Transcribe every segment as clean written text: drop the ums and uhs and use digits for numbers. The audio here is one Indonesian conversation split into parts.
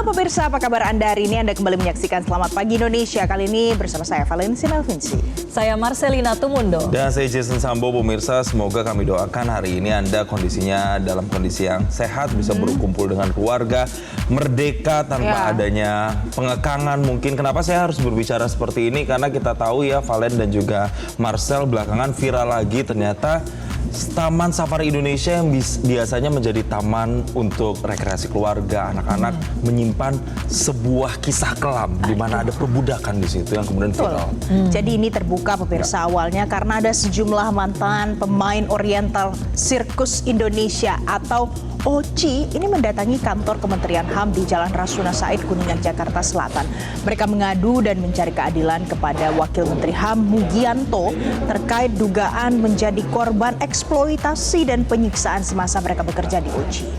pemirsa, apa kabar Anda hari ini? Anda kembali menyaksikan Selamat Pagi Indonesia. Kali ini bersama saya, Valentina Elvinsi. Saya Marcelina Tumundo. Dan saya Jason Sambo. Pemirsa, semoga kami doakan hari ini Anda kondisinya dalam kondisi yang sehat, bisa berkumpul dengan keluarga, merdeka tanpa adanya pengekangan. Mungkin kenapa saya harus berbicara seperti ini? Karena kita tahu ya, Valen dan juga Marcel belakangan viral lagi ternyata Taman Safari Indonesia yang biasanya menjadi taman untuk rekreasi keluarga, anak-anak menyimpan sebuah kisah kelam di mana ada perbudakan di situ yang kemudian viral. Jadi ini terbuka pemirsa awalnya karena ada sejumlah mantan pemain Oriental Sirkus Indonesia atau OCI ini mendatangi kantor Kementerian HAM di Jalan Rasuna Said, Kuningan, Jakarta Selatan. Mereka mengadu dan mencari keadilan kepada Wakil Menteri HAM Mugianto terkait dugaan menjadi korban eksploitasi dan penyiksaan semasa mereka bekerja di OCI.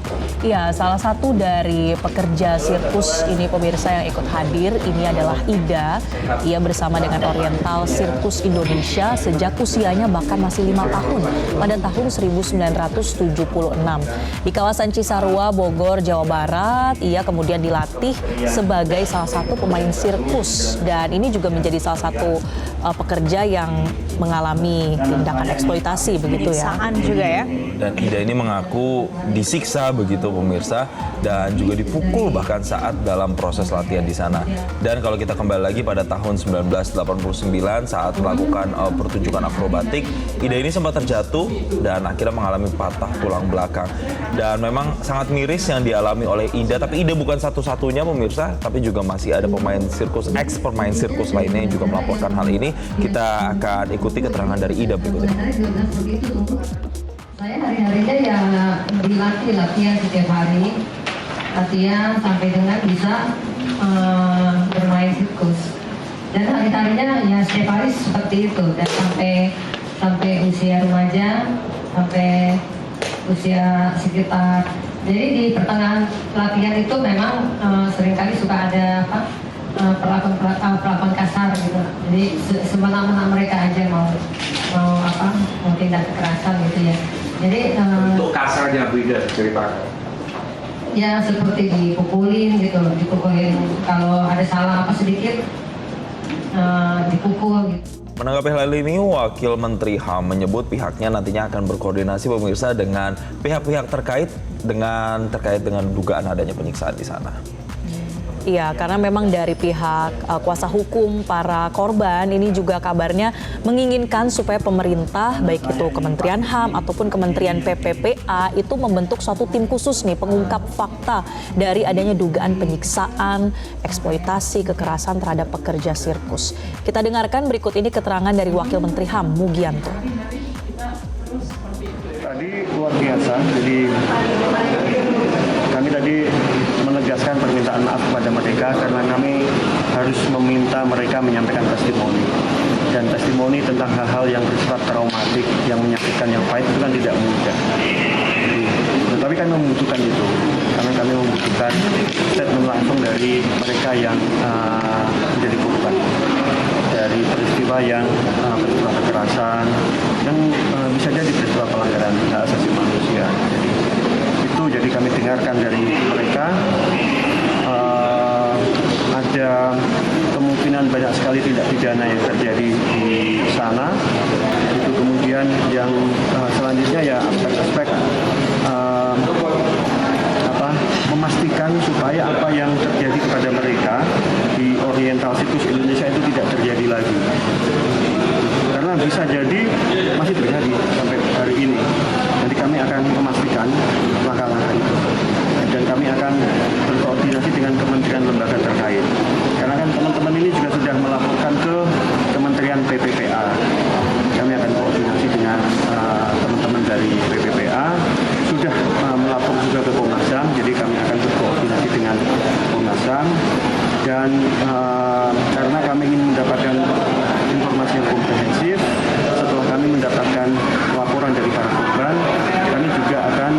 Ya, salah satu dari pekerja sirkus ini pemirsa yang ikut hadir ini adalah Ida. Ia bersama dengan Oriental Sirkus Indonesia sejak usianya bahkan masih 5 tahun pada tahun 1976. Di kawasan Cisarua, Bogor, Jawa Barat, ia kemudian dilatih sebagai salah satu pemain sirkus. Dan ini juga menjadi salah satu pekerja yang mengalami tindakan eksploitasi begitu ya. Penyiksaan juga ya. Dan Ida ini mengaku disiksa begitu pemirsa dan juga dipukul bahkan saat dalam proses latihan di sana. Dan kalau kita kembali lagi pada tahun 1989 saat melakukan pertunjukan akrobatik, Ida ini sempat terjatuh dan akhirnya mengalami patah tulang belakang. Dan memang sangat miris yang dialami oleh Ida, tapi Ida bukan satu-satunya pemirsa, tapi juga masih ada pemain sirkus, ex-pemain sirkus lainnya yang juga melaporkan hal ini. Kita akan ikuti keterangan dari Ida berikutnya. Saya hari-harinya ya dilatih latihan setiap hari, latihan sampai dengan bisa bermain sirkus. Dan hari-harinya ya setiap hari seperti itu dan sampai usia remaja, sampai usia sekitar. Jadi di pertengahan latihan itu memang seringkali suka ada perlakuan kasar gitu. Jadi semena-mena mereka aja mau tindak kekerasan gitu ya. Jadi untuk kasarnya beda ceritakan. Ya seperti dipukulin gitu, dipukulin kalau ada salah apa sedikit dipukul gitu. Menanggapi hal ini, Wakil Menteri HAM menyebut pihaknya nantinya akan berkoordinasi pemirsa dengan pihak-pihak terkait dengan dugaan adanya penyiksaan di sana. Iya, karena memang dari pihak kuasa hukum para korban ini juga kabarnya menginginkan supaya pemerintah, baik itu Kementerian HAM ataupun Kementerian PPPA itu membentuk suatu tim khusus nih pengungkap fakta dari adanya dugaan penyiksaan, eksploitasi, kekerasan terhadap pekerja sirkus. Kita dengarkan berikut ini keterangan dari Wakil Menteri HAM Mugianto. Tadi luar biasa, jadi kami tadi menegaskan permintaan maaf kepada mereka karena kami harus meminta mereka menyampaikan testimoni. Dan testimoni tentang hal-hal yang bersifat traumatik, yang menyakitkan, yang pahit itu kan tidak mudah. Tetapi kami membutuhkan itu, karena kami membutuhkan statement langsung dari mereka yang menjadi korban dari peristiwa yang peristiwa kekerasan dan bisa jadi peristiwa pelanggaran hak asasi manusia. Jadi kami dengarkan dari mereka ada kemungkinan banyak sekali tindak pidana yang terjadi di sana. Itu kemudian yang selanjutnya ya aspek-aspek memastikan supaya apa yang terjadi kepada mereka di Oriental Sirkus Indonesia itu tidak terjadi lagi. Karena bisa jadi masih terjadi sampai hari ini. Nanti kami akan memastikan langkah-langkah itu. Dan kami akan berkoordinasi dengan kementerian lembaga terkait. Karena kan teman-teman ini juga sudah melaporkan ke Kementerian PPPA. Kami akan koordinasi dengan teman-teman dari PPPA. Sudah melapor juga ke Komnas HAM, jadi kami akan berkoordinasi dengan Komnas HAM. Dan karena kami ingin mendapatkan informasi yang komprehensif, setelah kami mendapatkan laporan dari para korban, kami juga akan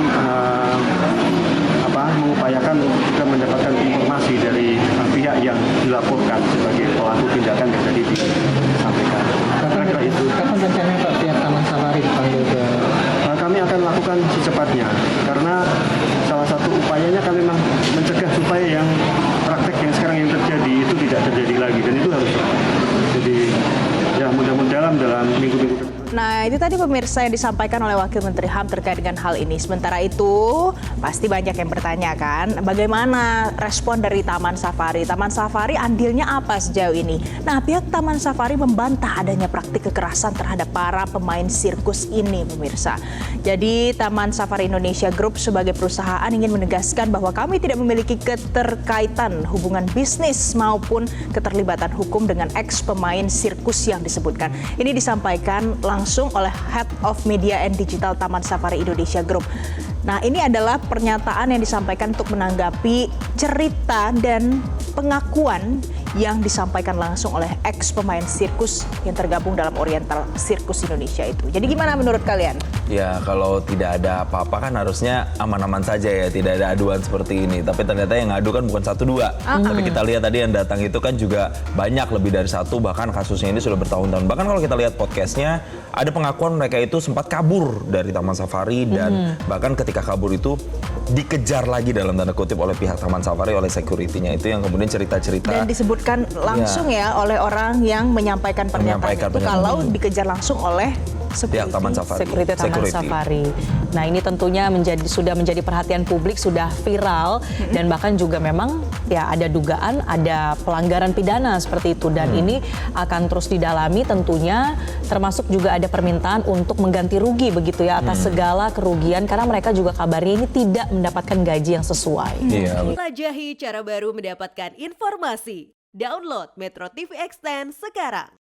mengupayakan untuk juga mendapatkan informasi dari pihak yang dilaporkan sebagai pelaku tindakan yang tadi disampaikan. Kapan rencananya Pak pihak Taman Safari dipanggil ke? Kami akan lakukan secepatnya, karena salah satu upayanya kami memang mencegah supaya yang Nah, itu tadi pemirsa yang disampaikan oleh Wakil Menteri HAM terkait dengan hal ini. Sementara itu, pasti banyak yang bertanya kan, bagaimana respon dari Taman Safari? Taman Safari andilnya apa sejauh ini? Nah, pihak Taman Safari membantah adanya praktik kekerasan terhadap para pemain sirkus ini, pemirsa. Jadi, Taman Safari Indonesia Group sebagai perusahaan ingin menegaskan bahwa kami tidak memiliki keterkaitan hubungan bisnis maupun keterlibatan hukum dengan ex pemain sirkus yang disebutkan. Ini disampaikan langsung oleh Head of Media and Digital Taman Safari Indonesia Group. Nah, ini adalah pernyataan yang disampaikan untuk menanggapi cerita dan pengakuan yang disampaikan langsung oleh ex pemain sirkus yang tergabung dalam Oriental Sirkus Indonesia itu. Jadi gimana menurut kalian? Ya, kalau tidak ada apa-apa kan harusnya aman-aman saja ya, tidak ada aduan seperti ini. Tapi ternyata yang ngadu kan bukan 1-2. Tapi kita lihat tadi yang datang itu kan juga banyak, lebih dari 1, bahkan kasusnya ini sudah bertahun-tahun. Bahkan kalau kita lihat podcastnya, ada pengakuan mereka itu sempat kabur dari Taman Safari dan bahkan ketika kabur itu dikejar lagi dalam tanda kutip oleh pihak Taman Safari, oleh security-nya itu yang kemudian cerita-cerita. Dan disebutkan langsung ya oleh orang yang menyampaikan pernyataan itu kalau dikejar langsung oleh pihak Taman Safari. Security Taman Safari. Nah, ini tentunya sudah menjadi perhatian publik, sudah viral dan bahkan juga memang ya ada dugaan ada pelanggaran pidana seperti itu dan ini akan terus didalami tentunya, termasuk juga ada permintaan untuk mengganti rugi begitu ya atas segala kerugian karena mereka juga kabarnya ini tidak mendapatkan gaji yang sesuai. Iya. Jelajahi cara baru mendapatkan informasi. Download Metro TV Extend sekarang.